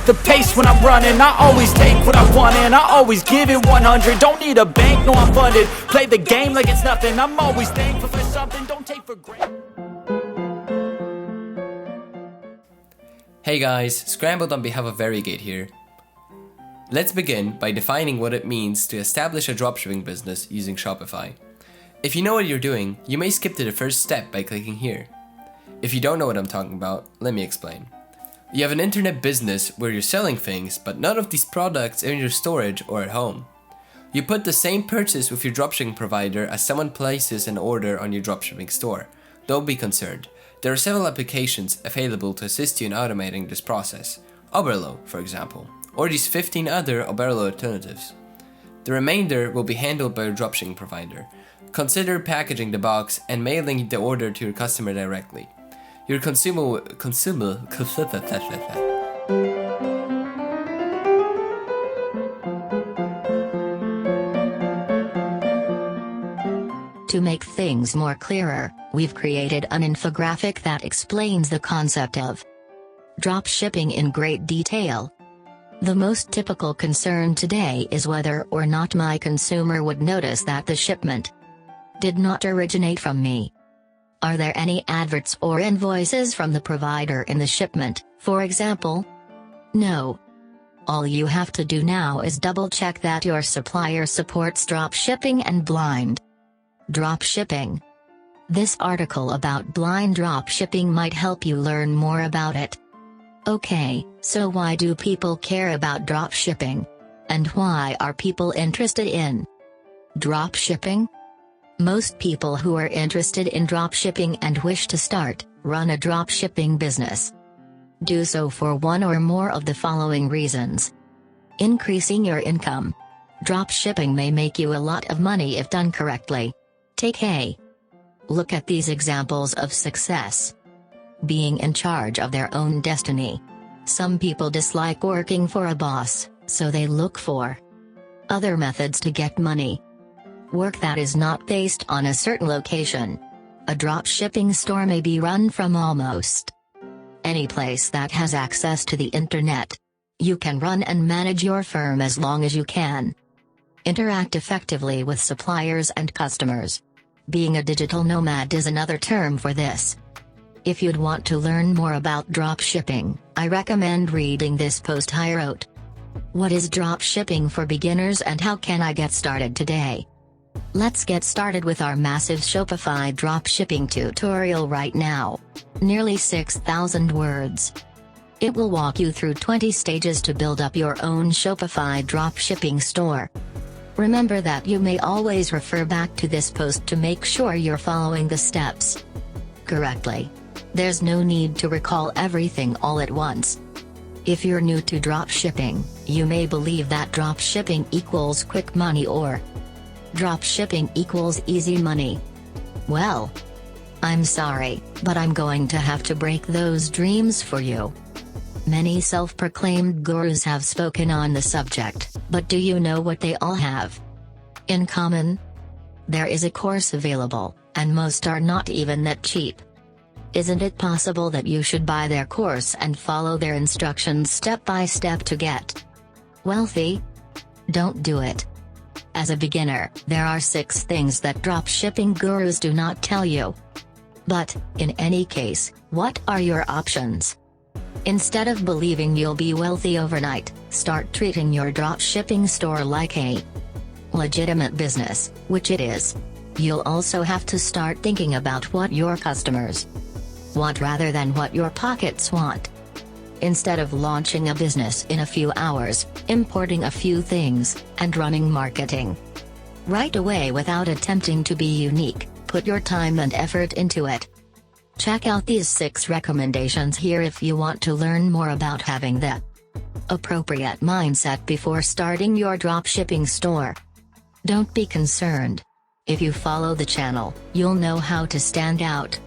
the pace when I'm running. I always take what I want and I always give it 100. Don't need a bank, no I'm funded. Play the game like it's nothing. I'm always thankful for something, don't take for granted. Hey guys, Scrambled on behalf of Varigate here. Let's begin by defining what it means to establish a dropshipping business using Shopify. If you know what you're doing, you may skip to the first step by clicking here. If you don't know what I'm talking about, let me explain. You have an internet business where you're selling things, but none of these products are in your storage or at home. You put the same purchase with your dropshipping provider as someone places an order on your dropshipping store. Don't be concerned. There are several applications available to assist you in automating this process. Oberlo, for example, or these 15 other Oberlo alternatives. The remainder will be handled by your dropshipping provider. Consider packaging the box and mailing the order to your customer directly. Your consumer To make things more clearer, we've created an infographic that explains the concept of dropshipping in great detail. The most typical concern today is whether or not my consumer would notice that the shipment did not originate from me. Are there any adverts or invoices from the provider in the shipment, for example? No. All you have to do now is double-check that your supplier supports dropshipping and blind dropshipping. This article about blind dropshipping might help you learn more about it. Okay, so why do people care about dropshipping? And why are people interested in dropshipping? Most people who are interested in dropshipping and wish to run a dropshipping business do so for one or more of the following reasons. Increasing your income. Dropshipping may make you a lot of money if done correctly. Take a look at these examples of success. Being in charge of their own destiny. Some people dislike working for a boss, so they look for other methods to get money. Work that is not based on a certain location. A dropshipping store may be run from almost any place that has access to the internet. You can run and manage your firm as long as you can interact effectively with suppliers and customers. Being a digital nomad is another term for this. If you'd want to learn more about dropshipping, I recommend reading this post I wrote. What is dropshipping for beginners and how can I get started today? Let's get started with our massive Shopify dropshipping tutorial right now. Nearly 6,000 words. It will walk you through 20 stages to build up your own Shopify dropshipping store. Remember that you may always refer back to this post to make sure you're following the steps correctly. There's no need to recall everything all at once. If you're new to dropshipping, you may believe that dropshipping equals quick money or dropshipping equals easy money. Well, I'm sorry, but I'm going to have to break those dreams for you. Many self-proclaimed gurus have spoken on the subject, but do you know what they all have in common? There is a course available, and most are not even that cheap. Isn't it possible that you should buy their course and follow their instructions step by step to get wealthy? Don't do it. As a beginner, there are 6 things that dropshipping gurus do not tell you. But, in any case, what are your options? Instead of believing you'll be wealthy overnight, start treating your dropshipping store like a legitimate business, which it is. You'll also have to start thinking about what your customers want rather than what your pockets want. Instead of launching a business in a few hours, importing a few things, and running marketing right away without attempting to be unique, put your time and effort into it. Check out these 6 recommendations here if you want to learn more about having the appropriate mindset before starting your dropshipping store. Don't be concerned. If you follow the channel, you'll know how to stand out.